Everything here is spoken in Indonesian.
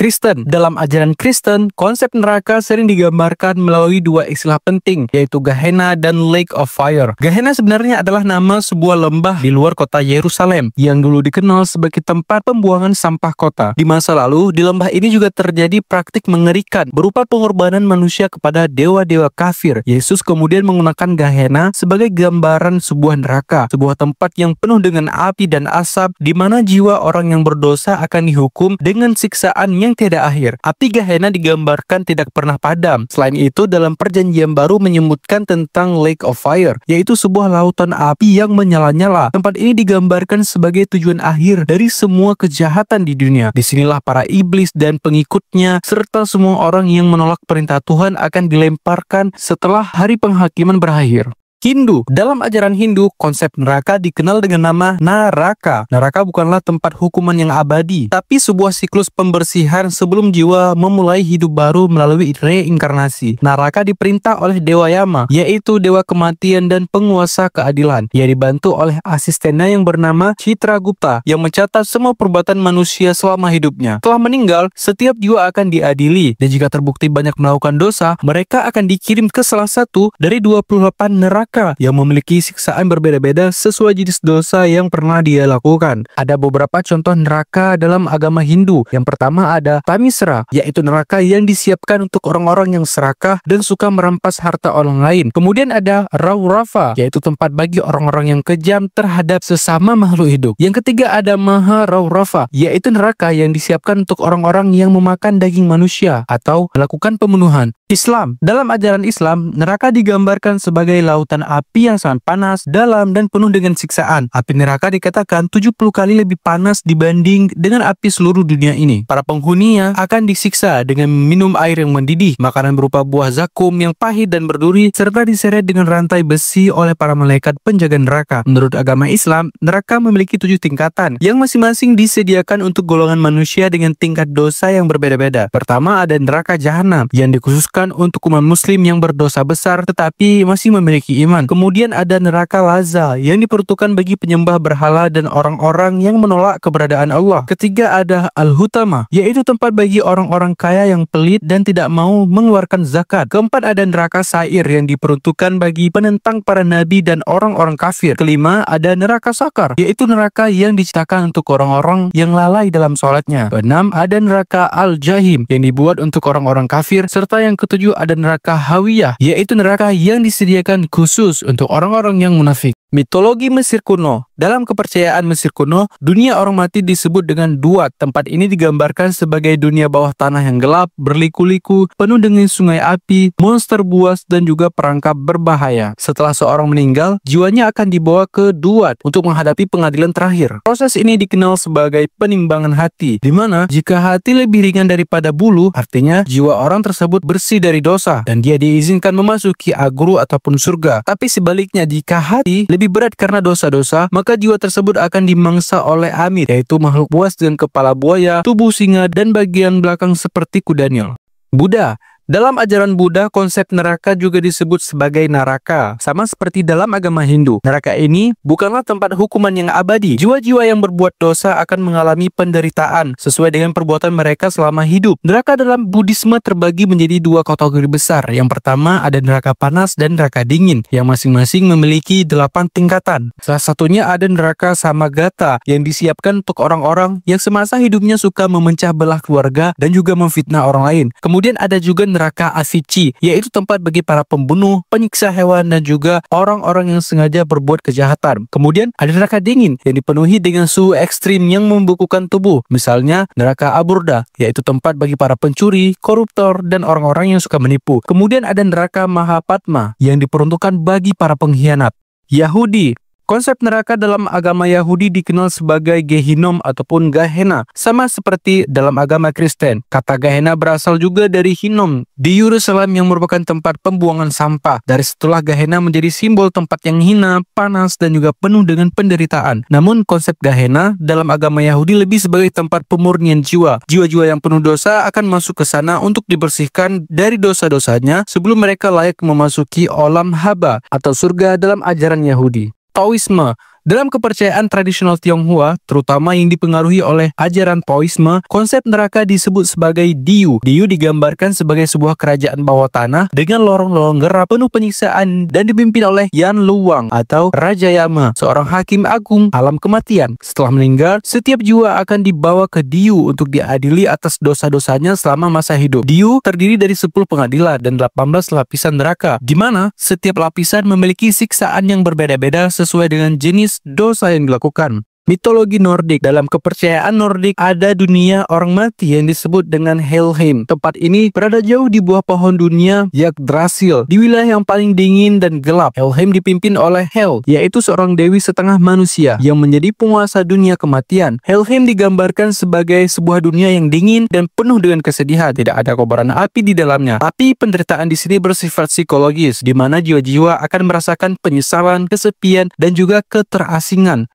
Kristen. Dalam ajaran Kristen, konsep neraka sering digambarkan melalui dua istilah penting, yaitu Gehenna dan Lake of Fire. Gehenna sebenarnya adalah nama sebuah lembah di luar kota Yerusalem yang dulu dikenal sebagai tempat pembuangan sampah kota. Di masa lalu, di lembah ini juga terjadi praktik mengerikan berupa pengorbanan manusia kepada dewa-dewa kafir. Yesus kemudian menggunakan Gehenna sebagai gambaran sebuah neraka, sebuah tempat yang penuh dengan api dan asap, di mana jiwa orang yang berdosa akan dihukum dengan siksaan yang tiada akhir. Api Gehenna digambarkan tidak pernah padam. Selain itu, dalam Perjanjian Baru menyebutkan tentang Lake of Fire, yaitu sebuah lautan api yang menyala-nyala. Tempat ini digambarkan sebagai tujuan akhir dari semua kejahatan di dunia. Disinilah para iblis dan pengikutnya serta semua orang yang menolak perintah Tuhan akan dilemparkan setelah hari penghakiman berakhir. Hindu. Dalam ajaran Hindu, konsep neraka dikenal dengan nama Naraka. Neraka bukanlah tempat hukuman yang abadi, tapi sebuah siklus pembersihan sebelum jiwa memulai hidup baru melalui reinkarnasi. Naraka diperintah oleh Dewa Yama, yaitu dewa kematian dan penguasa keadilan. Ia dibantu oleh asistennya yang bernama Citragupta, yang mencatat semua perbuatan manusia selama hidupnya. Setelah meninggal, setiap jiwa akan diadili, dan jika terbukti banyak melakukan dosa, mereka akan dikirim ke salah satu dari 28 neraka yang memiliki siksaan berbeda-beda sesuai jenis dosa yang pernah dia lakukan. Ada beberapa contoh neraka dalam agama Hindu. Yang pertama ada Tamisra, yaitu neraka yang disiapkan untuk orang-orang yang serakah dan suka merampas harta orang lain. Kemudian ada Raurafa, yaitu tempat bagi orang-orang yang kejam terhadap sesama makhluk hidup. Yang ketiga ada Maharaurafa, yaitu neraka yang disiapkan untuk orang-orang yang memakan daging manusia atau melakukan pembunuhan. Islam. Dalam ajaran Islam, neraka digambarkan sebagai lautan api yang sangat panas, dalam, dan penuh dengan siksaan. Api neraka dikatakan 70 kali lebih panas dibanding dengan api seluruh dunia ini. Para penghuninya akan disiksa dengan minum air yang mendidih, makanan berupa buah zakum yang pahit dan berduri, serta diseret dengan rantai besi oleh para malaikat penjaga neraka. Menurut agama Islam, neraka memiliki 7 tingkatan, yang masing-masing disediakan untuk golongan manusia dengan tingkat dosa yang berbeda-beda. Pertama ada neraka jahanam, yang dikhususkan untuk umat muslim yang berdosa besar tetapi masih memiliki iman. Kemudian ada neraka Lazza yang diperuntukkan bagi penyembah berhala dan orang-orang yang menolak keberadaan Allah. Ketiga ada Al-Hutama, yaitu tempat bagi orang-orang kaya yang pelit dan tidak mau mengeluarkan zakat. Keempat ada neraka Sa'ir yang diperuntukkan bagi penentang para nabi dan orang-orang kafir. Kelima ada neraka Sakar, yaitu neraka yang diciptakan untuk orang-orang yang lalai dalam sholatnya. Keenam ada neraka Al-Jahim yang dibuat untuk orang-orang kafir, serta yang ketujuh ada neraka Hawiyah, yaitu neraka yang disediakan khusus untuk orang-orang yang munafik. Mitologi Mesir kuno. Dalam kepercayaan Mesir kuno, dunia orang mati disebut dengan Duat. Tempat ini digambarkan sebagai dunia bawah tanah yang gelap, berliku-liku, penuh dengan sungai api, monster buas, dan juga perangkap berbahaya. Setelah seorang meninggal, jiwanya akan dibawa ke Duat untuk menghadapi pengadilan terakhir. Proses ini dikenal sebagai penimbangan hati, di mana jika hati lebih ringan daripada bulu, artinya jiwa orang tersebut bersih dari dosa, dan dia diizinkan memasuki agru ataupun surga. Tapi sebaliknya, jika hati lebih berat karena dosa-dosa, maka jiwa tersebut akan dimangsa oleh Amit, yaitu makhluk buas dengan kepala buaya, tubuh singa, dan bagian belakang seperti kuda Nil. Buddha. Dalam ajaran Buddha, konsep neraka juga disebut sebagai naraka. Sama seperti dalam agama Hindu, neraka ini bukanlah tempat hukuman yang abadi. Jiwa-jiwa yang berbuat dosa akan mengalami penderitaan sesuai dengan perbuatan mereka selama hidup. Neraka dalam Buddhisme terbagi menjadi 2 kategori besar. Yang pertama ada neraka panas dan neraka dingin, yang masing-masing memiliki 8 tingkatan. Salah satunya ada neraka Samagata, yang disiapkan untuk orang-orang yang semasa hidupnya suka memecah belah keluarga dan juga memfitnah orang lain. Kemudian ada juga neraka Asici, yaitu tempat bagi para pembunuh, penyiksa hewan, dan juga orang-orang yang sengaja berbuat kejahatan. Kemudian ada neraka dingin yang dipenuhi dengan suhu ekstrim yang membekukan tubuh. Misalnya neraka Aburda, yaitu tempat bagi para pencuri, koruptor, dan orang-orang yang suka menipu. Kemudian ada neraka Mahapatma yang diperuntukkan bagi para pengkhianat. Yahudi. Konsep neraka dalam agama Yahudi dikenal sebagai Gehinom ataupun Gehenna, sama seperti dalam agama Kristen. Kata Gehenna berasal juga dari Hinnom di Yerusalem yang merupakan tempat pembuangan sampah. Dari situlah Gehenna menjadi simbol tempat yang hina, panas, dan juga penuh dengan penderitaan. Namun konsep Gehenna dalam agama Yahudi lebih sebagai tempat pemurnian jiwa. Jiwa-jiwa yang penuh dosa akan masuk ke sana untuk dibersihkan dari dosa-dosanya sebelum mereka layak memasuki olam haba atau surga dalam ajaran Yahudi. Taoisme. Dalam kepercayaan tradisional Tionghoa, terutama yang dipengaruhi oleh ajaran Taoisme, konsep neraka disebut sebagai Diu. Diu digambarkan sebagai sebuah kerajaan bawah tanah dengan lorong-lorong gelap penuh penyiksaan dan dipimpin oleh Yan Luwang atau Raja Yama, seorang hakim agung alam kematian. Setelah meninggal, setiap jiwa akan dibawa ke Diu untuk diadili atas dosa-dosanya selama masa hidup. Diu terdiri dari 10 pengadilan dan 18 lapisan neraka, di mana setiap lapisan memiliki siksaan yang berbeda-beda sesuai dengan jenis dosa yang dilakukan. Mitologi Nordik. Dalam kepercayaan Nordik, ada dunia orang mati yang disebut dengan Helheim. Tempat ini berada jauh di bawah pohon dunia Yggdrasil, di wilayah yang paling dingin dan gelap. Helheim dipimpin oleh Hel, yaitu seorang dewi setengah manusia yang menjadi penguasa dunia kematian. Helheim digambarkan sebagai sebuah dunia yang dingin dan penuh dengan kesedihan. Tidak ada kobaran api di dalamnya, tapi penderitaan di sini bersifat psikologis, di mana jiwa-jiwa akan merasakan penyesalan, kesepian, dan juga keterasingan.